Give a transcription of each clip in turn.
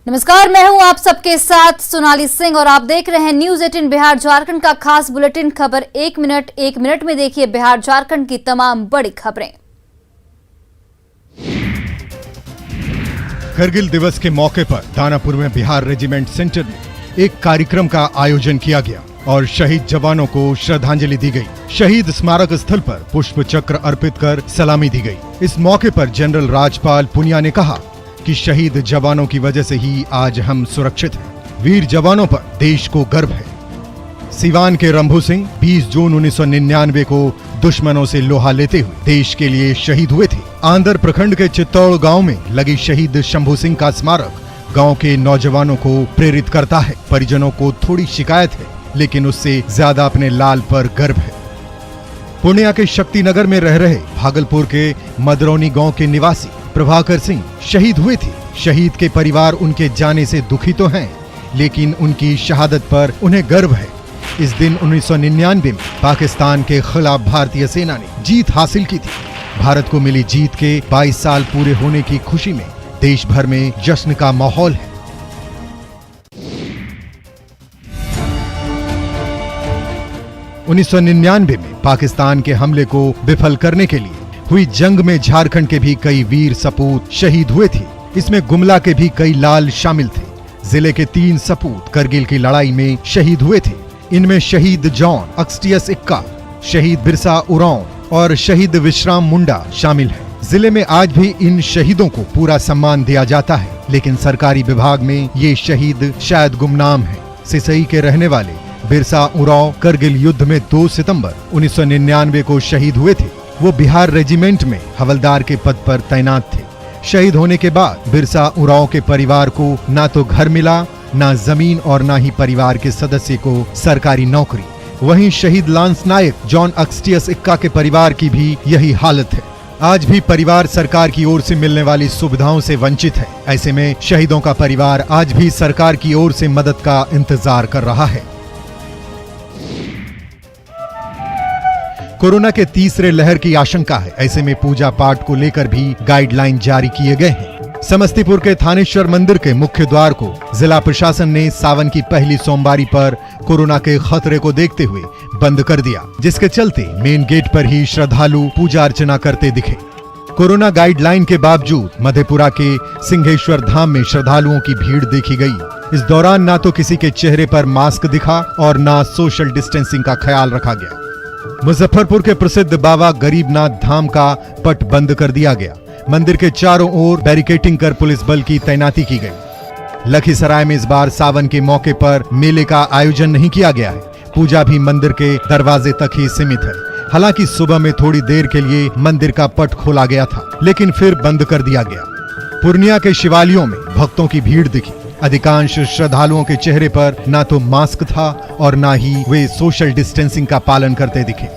नमस्कार, मैं हूं आप सबके साथ सोनाली सिंह और आप देख रहे हैं न्यूज 18 बिहार झारखंड का खास बुलेटिन। खबर एक मिनट में देखिए बिहार झारखंड की तमाम बड़ी खबरें। करगिल दिवस के मौके पर दानापुर में बिहार रेजिमेंट सेंटर में एक कार्यक्रम का आयोजन किया गया और शहीद जवानों को श्रद्धांजलि दी गई। शहीद स्मारक स्थल पर पुष्प चक्र अर्पित कर सलामी दी गई। इस मौके पर जनरल राजपाल पुनिया ने कहा कि शहीद जवानों की वजह से ही आज हम सुरक्षित हैं। वीर जवानों पर देश को गर्व है। सिवान के रंभू सिंह 20 जून 1999 को दुश्मनों से लोहा लेते हुए देश के लिए शहीद हुए थे। आंध्र प्रखंड के चित्तौड़ गांव में लगी शहीद शंभू सिंह का स्मारक गांव के नौजवानों को प्रेरित करता है। परिजनों को थोड़ी शिकायत है, लेकिन उससे ज्यादा अपने लाल पर गर्व है। पूर्णिया के शक्तिनगर में रह रहे भागलपुर के मदरौनी गांव के निवासी प्रभाकर सिंह शहीद हुए थे। शहीद के परिवार उनके जाने से दुखी तो हैं, लेकिन उनकी शहादत पर उन्हें गर्व है। इस दिन 1999 में पाकिस्तान के खिलाफ भारतीय सेना ने जीत हासिल की थी। भारत को मिली जीत के 22 साल पूरे होने की खुशी में देश भर में जश्न का माहौल है। (1999) में पाकिस्तान के हमले को विफल करने के लिए हुई जंग में झारखंड के भी कई वीर सपूत शहीद हुए थे। इसमें गुमला के भी कई लाल शामिल थे। जिले के 3 सपूत करगिल की लड़ाई में शहीद हुए थे। इनमें शहीद जॉन अगस्टियस इक्का, शहीद बिरसा उरांव और शहीद विश्राम मुंडा शामिल हैं। जिले में आज भी इन शहीदों को पूरा सम्मान दिया जाता है, लेकिन सरकारी विभाग में ये शहीद शायद गुमनाम है। सिसई के रहने वाले बिरसा उरांव करगिल युद्ध में 2 सितंबर 1999 को शहीद हुए थे। वो बिहार रेजिमेंट में हवलदार के पद पर तैनात थे। शहीद होने के बाद बिरसा उरांव के परिवार को ना तो घर मिला, ना जमीन और ना ही परिवार के सदस्य को सरकारी नौकरी। वहीं शहीद लांस नायक जॉन अगस्टियस इक्का के परिवार की भी यही हालत है। आज भी परिवार सरकार की ओर से मिलने वाली सुविधाओं से वंचित है। ऐसे में शहीदों का परिवार आज भी सरकार की ओर से मदद का इंतजार कर रहा है। कोरोना के तीसरे लहर की आशंका है। ऐसे में पूजा पाठ को लेकर भी गाइडलाइन जारी किए गए हैं। समस्तीपुर के थानेश्वर मंदिर के मुख्य द्वार को जिला प्रशासन ने सावन की पहली सोमवारी पर कोरोना के खतरे को देखते हुए बंद कर दिया, जिसके चलते मेन गेट पर ही श्रद्धालु पूजा अर्चना करते दिखे। कोरोना गाइडलाइन के बावजूद मधेपुरा के सिंहेश्वर धाम में श्रद्धालुओं की भीड़ देखी गई। इस दौरान ना तो किसी के चेहरे पर मास्क दिखा और ना सोशल डिस्टेंसिंग का ख्याल रखा गया। मुजफ्फरपुर के प्रसिद्ध बाबा गरीबनाथ धाम का पट बंद कर दिया गया। मंदिर के चारों ओर बैरिकेडिंग कर पुलिस बल की तैनाती की गई। लखीसराय में इस बार सावन के मौके पर मेले का आयोजन नहीं किया गया है। पूजा भी मंदिर के दरवाजे तक ही सीमित है। हालांकि सुबह में थोड़ी देर के लिए मंदिर का पट खोला गया था, लेकिन फिर बंद कर दिया गया। पूर्णिया के शिवालयों में भक्तों की भीड़ दिखी। अधिकांश श्रद्धालुओं के चेहरे पर ना तो मास्क था और ना ही वे सोशल डिस्टेंसिंग का पालन करते दिखे।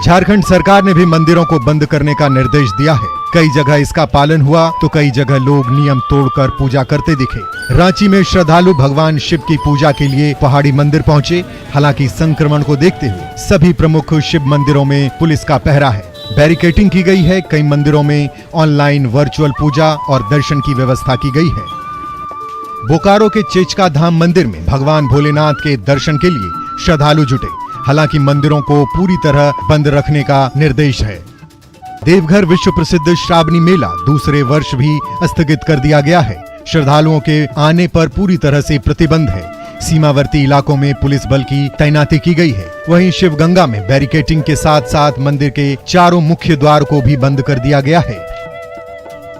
झारखंड सरकार ने भी मंदिरों को बंद करने का निर्देश दिया है। कई जगह इसका पालन हुआ तो कई जगह लोग नियम तोड़कर पूजा करते दिखे। रांची में श्रद्धालु भगवान शिव की पूजा के लिए पहाड़ी मंदिर पहुंचे। हालांकि संक्रमण को देखते हुए सभी प्रमुख शिव मंदिरों में पुलिस का पहरा है। बैरिकेडिंग की गई है। कई मंदिरों में ऑनलाइन वर्चुअल पूजा और दर्शन की व्यवस्था की गई है। बोकारो के चेचका धाम मंदिर में भगवान भोलेनाथ के दर्शन के लिए श्रद्धालु जुटे। हालांकि मंदिरों को पूरी तरह बंद रखने का निर्देश है। देवघर विश्व प्रसिद्ध श्रावणी मेला दूसरे वर्ष भी स्थगित कर दिया गया है। श्रद्धालुओं के आने पर पूरी तरह से प्रतिबंध है। सीमावर्ती इलाकों में पुलिस बल की तैनाती की गई है। वहीं शिवगंगा में बैरिकेडिंग के साथ साथ मंदिर के चारों मुख्य द्वार को भी बंद कर दिया गया है।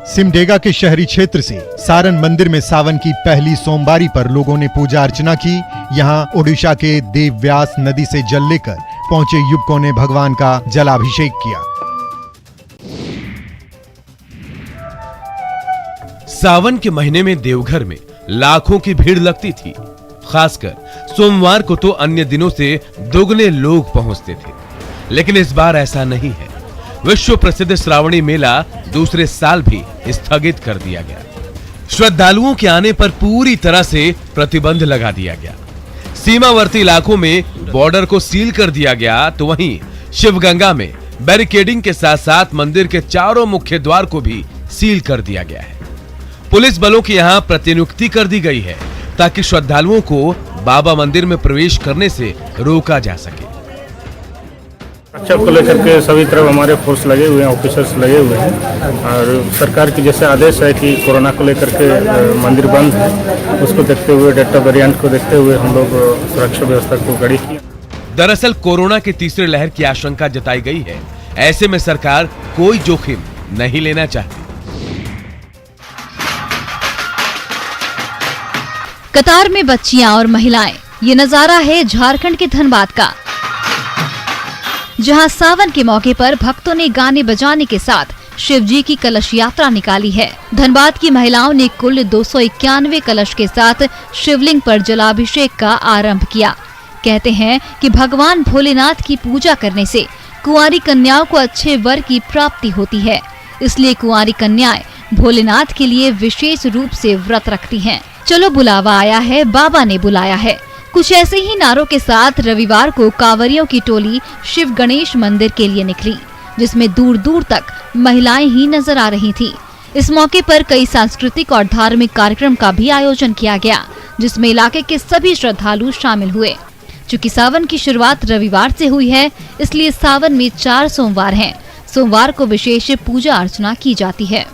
सिमडेगा के शहरी क्षेत्र से सारण मंदिर में सावन की पहली सोमवारी पर लोगों ने पूजा अर्चना की। यहां ओडिशा के देवव्यास नदी से जल लेकर पहुंचे युवकों ने भगवान का जलाभिषेक किया। सावन के महीने में देवघर में लाखों की भीड़ लगती थी। खासकर सोमवार को तो अन्य दिनों से दोगुने लोग पहुंचते थे, लेकिन इस बार ऐसा नहीं है। विश्व प्रसिद्ध श्रावणी मेला दूसरे साल भी स्थगित कर दिया गया। श्रद्धालुओं के आने पर पूरी तरह से प्रतिबंध लगा दिया गया। सीमावर्ती इलाकों में बॉर्डर को सील कर दिया गया, तो वहीं शिवगंगा में बैरिकेडिंग के साथ साथ मंदिर के चारों मुख्य द्वार को भी सील कर दिया गया है। पुलिस बलों की यहाँ प्रतिनियुक्ति कर दी गई है ताकि श्रद्धालुओं को बाबा मंदिर में प्रवेश करने से रोका जा सके। सुरक्षा को लेकर के सभी तरफ हमारे फोर्स लगे हुए हैं, ऑफिसर्स लगे हुए हैं और सरकार की जैसे आदेश है कि कोरोना को लेकर के मंदिर बंद है, उसको देखते हुए डेल्टा वेरिएंट को देखते हुए हम लोग सुरक्षा व्यवस्था को कड़ी की। दरअसल कोरोना की तीसरी लहर की आशंका जताई गई है। ऐसे में सरकार कोई जोखिम नहीं लेना चाहती। कतार में बच्चियां और महिलाएं, ये नजारा है झारखंड के धनबाद का, जहां सावन के मौके पर भक्तों ने गाने बजाने के साथ शिव जी की कलश यात्रा निकाली है। धनबाद की महिलाओं ने कुल 291 कलश के साथ शिवलिंग पर जलाभिषेक का आरंभ किया। कहते हैं कि भगवान भोलेनाथ की पूजा करने से कुंवारी कन्याओं को अच्छे वर की प्राप्ति होती है, इसलिए कुंवारी कन्याएं भोलेनाथ के लिए विशेष रूप से व्रत रखती हैं। चलो बुलावा आया है, बाबा ने बुलाया है, कुछ ऐसे ही नारों के साथ रविवार को कांवरियों की टोली शिव गणेश मंदिर के लिए निकली, जिसमें दूर दूर तक महिलाएं ही नजर आ रही थी। इस मौके पर कई सांस्कृतिक और धार्मिक कार्यक्रम का भी आयोजन किया गया, जिसमें इलाके के सभी श्रद्धालु शामिल हुए। चूँकि सावन की शुरुआत रविवार से हुई है, इसलिए सावन में 4 सोमवार हैं। सोमवार को विशेष पूजा अर्चना की जाती है।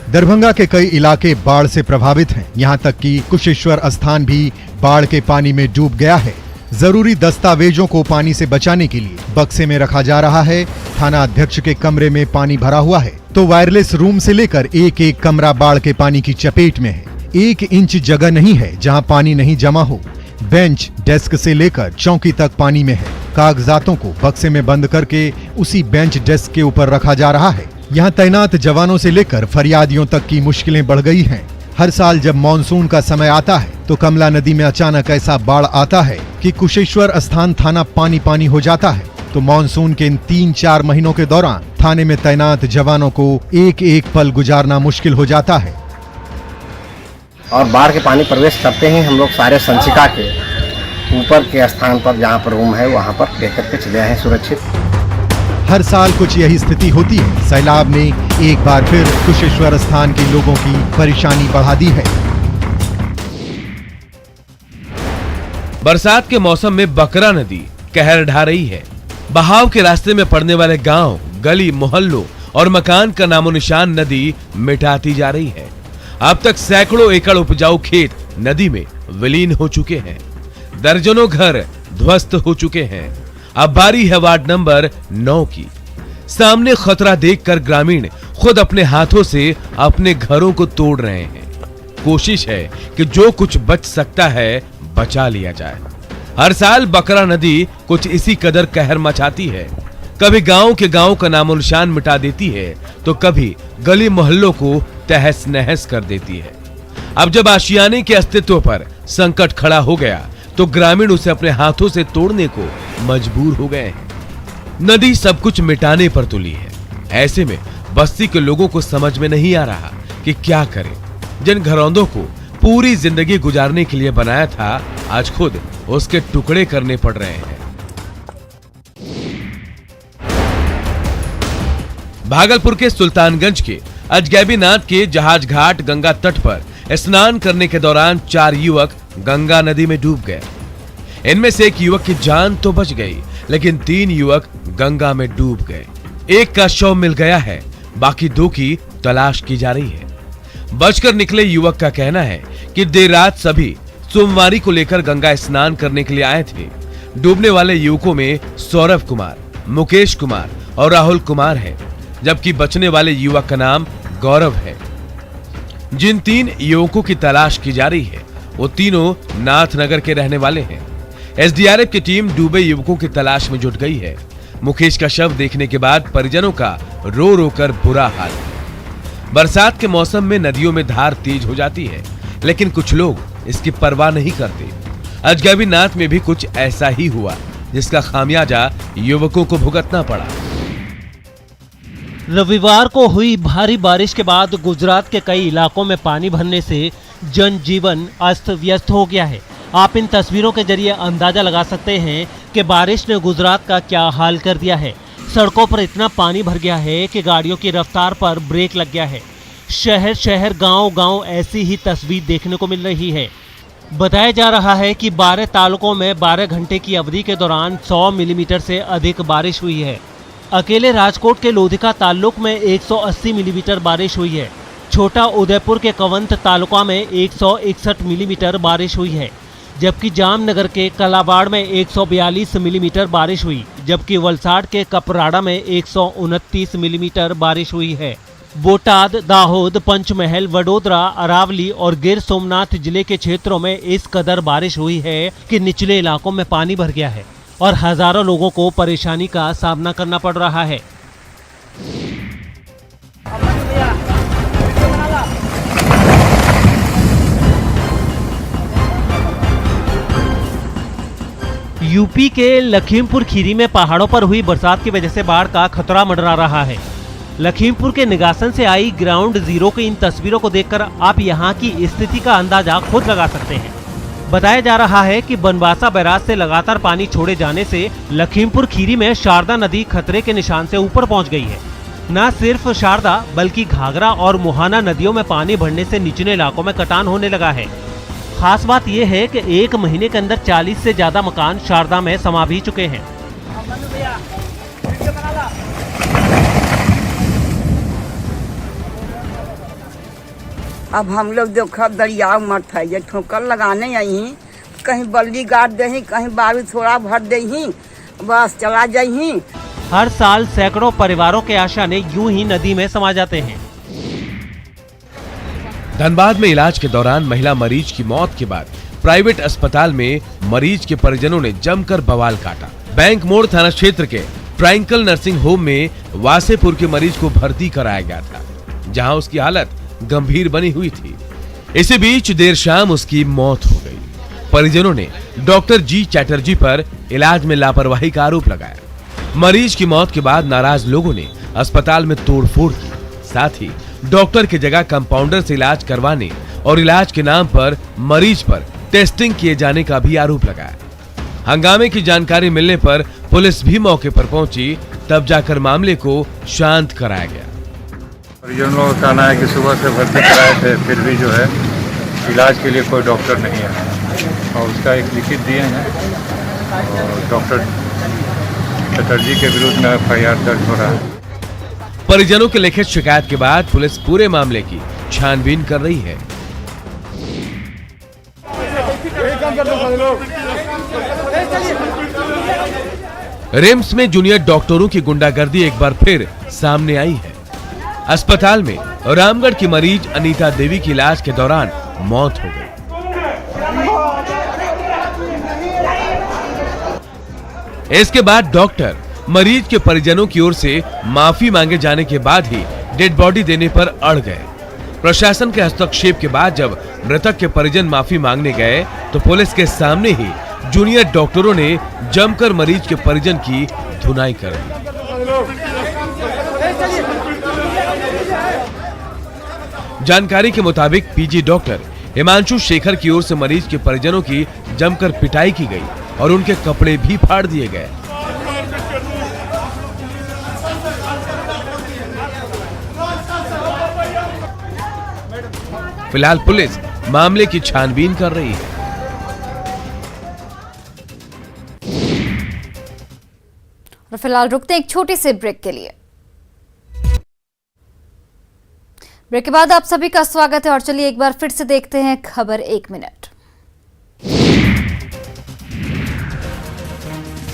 दरभंगा के कई इलाके बाढ़ से प्रभावित हैं। यहां तक कि कुशेश्वर स्थान भी बाढ़ के पानी में डूब गया है। जरूरी दस्तावेजों को पानी से बचाने के लिए बक्से में रखा जा रहा है। थाना अध्यक्ष के कमरे में पानी भरा हुआ है, तो वायरलेस रूम से लेकर एक एक कमरा बाढ़ के पानी की चपेट में है। 1 इंच जगह नहीं है जहां पानी नहीं जमा हो। बेंच, डेस्क से लेकर चौकी तक पानी में है। कागजातों को बक्से में बंद करके उसी बेंच डेस्क के ऊपर रखा जा रहा है। यहाँ तैनात जवानों से लेकर फरियादियों तक की मुश्किलें बढ़ गई हैं। हर साल जब मानसून का समय आता है तो कमला नदी में अचानक ऐसा बाढ़ आता है कि कुशेश्वर स्थान थाना पानी पानी हो जाता है। तो मानसून के इन 3-4 महीनों के दौरान थाने में तैनात जवानों को एक एक पल गुजारना मुश्किल हो जाता है। और बाढ़ के पानी प्रवेश करते ही हम लोग सारे संचिका के ऊपर के स्थान पर जहाँ पर रूम है वहाँ पर लेकर के चले हैं सुरक्षित। हर साल कुछ यही स्थिति होती है। सैलाब ने एक बार फिर कुशेश्वर स्थान के लोगों की परेशानी बढ़ा दी है। बरसात के मौसम में बकरा नदी कहर ढा रही है। बहाव के रास्ते में पड़ने वाले गांव, गली, मोहल्लों और मकान का नामो निशान नदी मिटाती जा रही है। अब तक सैकड़ों एकड़ उपजाऊ खेत नदी में विलीन हो चुके हैं। दर्जनों घर ध्वस्त हो चुके हैं। अब बारी है वार्ड नंबर 9 की। सामने खतरा देखकर ग्रामीण खुद अपने हाथों से अपने घरों को तोड़ रहे हैं। कोशिश है कि जो कुछ बच सकता है बचा लिया जाए। हर साल बकरा नदी कुछ इसी कदर कहर मचाती है। कभी गांव के गांव का नामो निशान मिटा देती है, तो कभी गली मोहल्लों को तहस नहस कर देती है। अब जब आशियाने के अस्तित्व पर संकट खड़ा हो गया तो ग्रामीण उसे अपने हाथों से तोड़ने को मजबूर हो गए हैं। नदी सब कुछ मिटाने पर तुली है। ऐसे में बस्ती के लोगों को समझ में नहीं आ रहा कि क्या करें। जिन घरौंदों को पूरी जिंदगी गुजारने के लिए बनाया था, आज खुद उसके टुकड़े करने पड़ रहे हैं। भागलपुर के सुल्तानगंज के अजगैबीनाथ के जहाज घाट गंगा तट पर स्नान करने के दौरान 4 युवक गंगा नदी में डूब गए। इनमें से एक युवक की जान तो बच गई, लेकिन 3 युवक गंगा में डूब गए। एक का शव मिल गया है, बाकी 2 की तलाश की जा रही है। बचकर निकले युवक का कहना है कि देर रात सभी सोमवारी को लेकर गंगा स्नान करने के लिए आए थे। डूबने वाले युवकों में सौरभ कुमार, मुकेश कुमार और राहुल कुमार है, जबकि बचने वाले युवक का नाम गौरव है। जिन 3 युवकों की तलाश की जा रही है वो तीनों नाथनगर के रहने वाले हैं। एसडीआरएफ की टीम डूबे युवकों की तलाश में जुट गई है। मुकेश का शव देखने के बाद परिजनों का रो रो कर बुरा हाल है। बरसात के मौसम में नदियों में धार तेज हो जाती है, लेकिन कुछ लोग इसकी परवाह नहीं करते। अजगैबीनाथ में भी कुछ ऐसा ही हुआ, जिसका खामियाजा युवकों को भुगतना पड़ा। रविवार को हुई भारी बारिश के बाद गुजरात के कई इलाकों में पानी भरने से जनजीवन अस्त व्यस्त हो गया है। आप इन तस्वीरों के जरिए अंदाजा लगा सकते हैं कि बारिश ने गुजरात का क्या हाल कर दिया है। सड़कों पर इतना पानी भर गया है कि गाड़ियों की रफ्तार पर ब्रेक लग गया है। शहर शहर गांव-गांव ऐसी ही तस्वीर देखने को मिल रही है। बताया जा रहा है कि 12 तालुकों में 12 घंटे की अवधि के दौरान 100 मिलीमीटर से अधिक बारिश हुई है। अकेले राजकोट के लोधिका तालुक में 180 मिलीमीटर बारिश हुई है। छोटा उदयपुर के कवंत तालुका में 161 मिलीमीटर बारिश हुई है, जबकि जामनगर के कलाबाड़ में 142 मिलीमीटर बारिश हुई, जबकि वलसाड़ के कपराड़ा में 129 मिलीमीटर बारिश हुई है। बोटाद, दाहोद, पंचमहल, वडोदरा, अरावली और गिर सोमनाथ जिले के क्षेत्रों में इस कदर बारिश हुई है कि निचले इलाकों में पानी भर गया है और हजारों लोगों को परेशानी का सामना करना पड़ रहा है। यूपी के लखीमपुर खीरी में पहाड़ों पर हुई बरसात की वजह से बाढ़ का खतरा मंडरा रहा है। लखीमपुर के निगासन से आई ग्राउंड जीरो की इन तस्वीरों को देखकर आप यहां की स्थिति का अंदाजा खुद लगा सकते हैं। बताया जा रहा है कि बनवासा बैराज से लगातार पानी छोड़े जाने से लखीमपुर खीरी में शारदा नदी खतरे के निशान से ऊपर पहुंच गई है। न सिर्फ शारदा बल्कि घाघरा और मुहाना नदियों में पानी बढ़ने से निचले इलाकों में कटान होने लगा है। खास बात यह है कि एक महीने के अंदर 40 से ज्यादा मकान शारदा में समा भी चुके हैं। अब हम लोग देखो दरिया मत है, ये ठोकर लगाने आई, कहीं बल्ली गाड़ दही, कहीं बालू थोड़ा भर दही, बस चला जाही। हर साल सैकड़ों परिवारों के आशाने यूं ही नदी में समा जाते हैं। धनबाद में इलाज के दौरान महिला मरीज की मौत के बाद प्राइवेट अस्पताल में मरीज के परिजनों ने जमकर बवाल काटा। बैंक मोड़ थाना क्षेत्र के ट्रायंगल नर्सिंग होम में वासेपुर के मरीज को भर्ती कराया गया था, जहां उसकी हालत गंभीर बनी हुई थी। इसी बीच देर शाम उसकी मौत हो गई। परिजनों ने डॉक्टर जी चैटर्जी पर इलाज में लापरवाही का आरोप लगाया। मरीज की मौत के बाद नाराज लोगों ने अस्पताल में तोड़फोड़ की, साथ ही डॉक्टर की जगह कंपाउंडर से इलाज करवाने और इलाज के नाम पर मरीज पर टेस्टिंग किए जाने का भी आरोप लगाया। हंगामे की जानकारी मिलने पर पुलिस भी मौके पर पहुंची, तब जाकर मामले को शांत कराया गया। परिजनों का कहना है कि सुबह से भर्ती कराए थे, फिर भी जो है इलाज के लिए कोई डॉक्टर नहीं है और उसका एक लिखित दिए हैं और डॉक्टर चटर्जी के विरुद्ध में FIR दर्ज हो रहा है। परिजनों के लिखित शिकायत के बाद पुलिस पूरे मामले की छानबीन कर रही है। रिम्स में जूनियर डॉक्टरों की गुंडागर्दी एक बार फिर सामने आई है। अस्पताल में रामगढ़ की मरीज अनीता देवी की इलाज के दौरान मौत हो गई। इसके बाद डॉक्टर मरीज के परिजनों की ओर से माफी मांगे जाने के बाद ही डेड बॉडी देने पर अड़ गए। प्रशासन के हस्तक्षेप के बाद जब मृतक के परिजन माफी मांगने गए तो पुलिस के सामने ही जूनियर डॉक्टरों ने जमकर मरीज के परिजन की धुनाई कर दी। जानकारी के मुताबिक पीजी डॉक्टर हिमांशु शेखर की ओर से मरीज के परिजनों की जमकर पिटाई की गई और उनके कपड़े भी फाड़ दिए गए। फिलहाल पुलिस मामले की छानबीन कर रही है। और फिलहाल रुकते हैं एक छोटे से ब्रेक के लिए। ब्रेक के बाद आप सभी का स्वागत है और चलिए एक बार फिर से देखते हैं खबर 1 मिनट।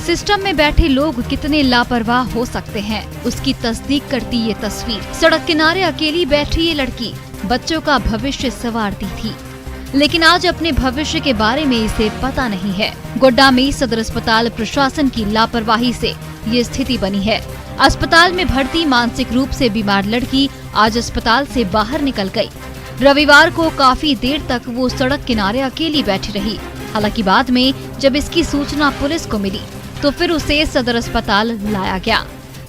सिस्टम में बैठे लोग कितने लापरवाह हो सकते हैं, उसकी तस्दीक करती ये तस्वीर। सड़क किनारे अकेली बैठी ये लड़की बच्चों का भविष्य संवारती थी, लेकिन आज अपने भविष्य के बारे में इसे पता नहीं है। गोड्डा में सदर अस्पताल प्रशासन की लापरवाही से ये स्थिति बनी है। अस्पताल में भर्ती मानसिक रूप से बीमार लड़की आज अस्पताल से बाहर निकल गई। रविवार को काफी देर तक वो सड़क किनारे अकेली बैठी रही। हालांकि बाद में जब इसकी सूचना पुलिस को मिली तो फिर उसे सदर अस्पताल लाया गया।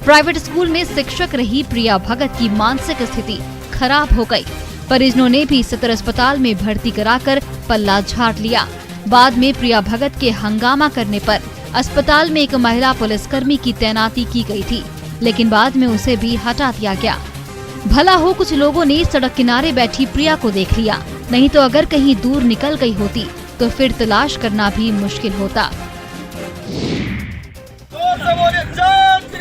प्राइवेट स्कूल में शिक्षक रही प्रिया भगत की मानसिक स्थिति खराब हो गई। परिजनों ने भी सदर अस्पताल में भर्ती कराकर पल्ला झाड़ लिया। बाद में प्रिया भगत के हंगामा करने पर अस्पताल में एक महिला पुलिसकर्मी की तैनाती की गई थी, लेकिन बाद में उसे भी हटा दिया गया। भला हो कुछ लोगों ने सड़क किनारे बैठी प्रिया को देख लिया, नहीं तो अगर कहीं दूर निकल गई होती तो फिर तलाश करना भी मुश्किल होता।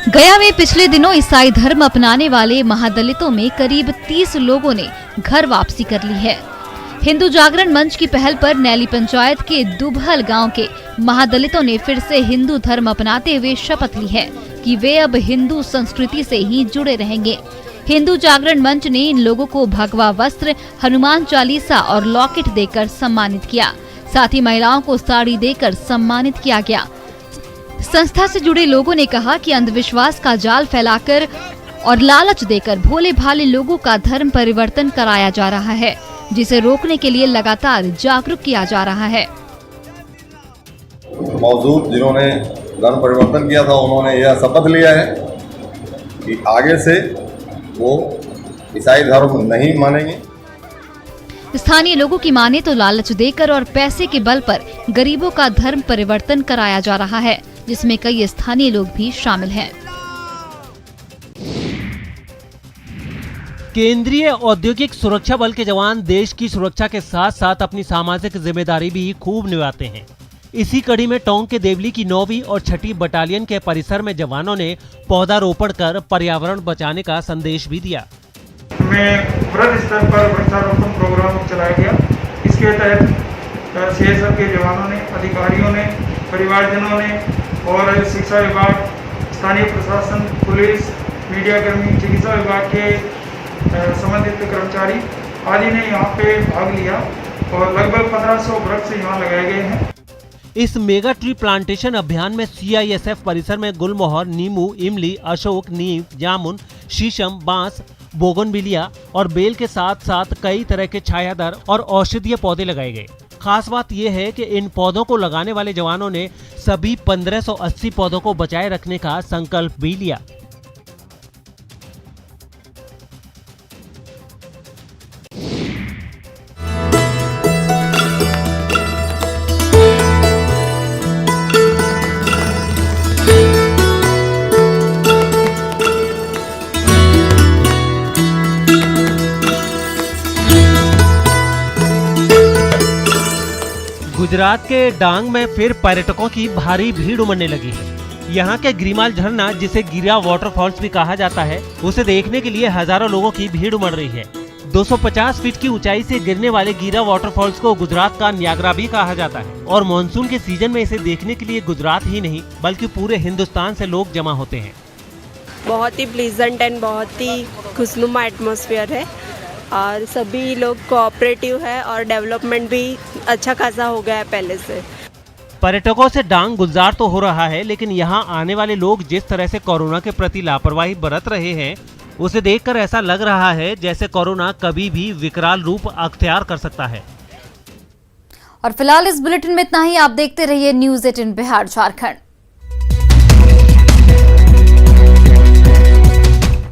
गया में पिछले दिनों ईसाई धर्म अपनाने वाले महादलितों में करीब 30 लोगों ने घर वापसी कर ली है। हिंदू जागरण मंच की पहल पर नैली पंचायत के दुबहल गांव के महादलितों ने फिर से हिंदू धर्म अपनाते हुए शपथ ली है कि वे अब हिंदू संस्कृति से ही जुड़े रहेंगे। हिंदू जागरण मंच ने इन लोगों को भगवा वस्त्र, हनुमान चालीसा और लॉकेट देकर सम्मानित किया। साथ ही महिलाओं को साड़ी देकर सम्मानित किया गया। संस्था से जुड़े लोगों ने कहा कि अंधविश्वास का जाल फैलाकर और लालच देकर भोले भाले लोगों का धर्म परिवर्तन कराया जा रहा है, जिसे रोकने के लिए लगातार जागरूक किया जा रहा है। मौजूद जिन्होंने धर्म परिवर्तन किया था, उन्होंने यह शपथ लिया है कि आगे से वो ईसाई धर्म नहीं मानेंगे। स्थानीय लोगों की माने तो लालच देकर और पैसे के बल पर गरीबों का धर्म परिवर्तन कराया जा रहा है, जिसमें कई स्थानीय लोग भी शामिल हैं। केंद्रीय औद्योगिक सुरक्षा बल के जवान देश की सुरक्षा के साथ साथ अपनी सामाजिक जिम्मेदारी भी खूब निभाते हैं। इसी कड़ी में टोंक के देवली की 9वीं और 6ठी बटालियन के परिसर में जवानों ने पौधारोपण कर पर्यावरण बचाने का संदेश भी दिया। में वृहद स्तर पर वृक्षारोपण प्रोग्राम चलाया गया। इसके तहत सीएसएफ के जवानों ने, अधिकारियों ने, परिवारजनों ने और शिक्षा विभाग, स्थानीय प्रशासन, पुलिस, मीडियाकर्मी, चिकित्सा विभाग के संबंधित कर्मचारी आदि ने यहाँ पे भाग लिया और लगभग 1500 वृक्ष यहाँ लगाए गए हैं। इस मेगा ट्री प्लांटेशन अभियान में सीआईएसएफ परिसर में गुलमोहर, नींबू, इमली, अशोक, नीम, जामुन, शीशम, बांस, बोगनविलिया और बेल के साथ साथ कई तरह के छायादार और औषधीय पौधे लगाए गए। खास बात यह है कि इन पौधों को लगाने वाले जवानों ने सभी 1580 पौधों को बचाए रखने का संकल्प भी लिया। गुजरात के डांग में फिर पर्यटकों की भारी भीड़ उमड़ने लगी है। यहाँ के गिरिमाल झरना, जिसे गिरा वाटरफॉल्स भी कहा जाता है, उसे देखने के लिए हजारों लोगों की भीड़ उमड़ रही है। 250 फीट की ऊंचाई से गिरने वाले गिरा वाटरफॉल्स को गुजरात का नियाग्रा भी कहा जाता है और मानसून के सीजन में इसे देखने के लिए गुजरात ही नहीं बल्कि पूरे हिंदुस्तान से लोग जमा होते हैं। बहुत ही प्लीजेंट एंड बहुत ही खुशनुमा एटमॉस्फेयर है और सभी लोग कोऑपरेटिव है और डेवलपमेंट भी अच्छा खासा हो गया है पहले से। पर्यटकों से डांग गुलजार तो हो रहा है, लेकिन यहाँ आने वाले लोग जिस तरह से कोरोना के प्रति लापरवाही बरत रहे हैं, उसे देखकर ऐसा लग रहा है जैसे कोरोना कभी भी विकराल रूप अख्तियार कर सकता है। और फिलहाल इस बुलेटिन में इतना ही। आप देखते रहिए न्यूज़ 18 बिहार झारखंड।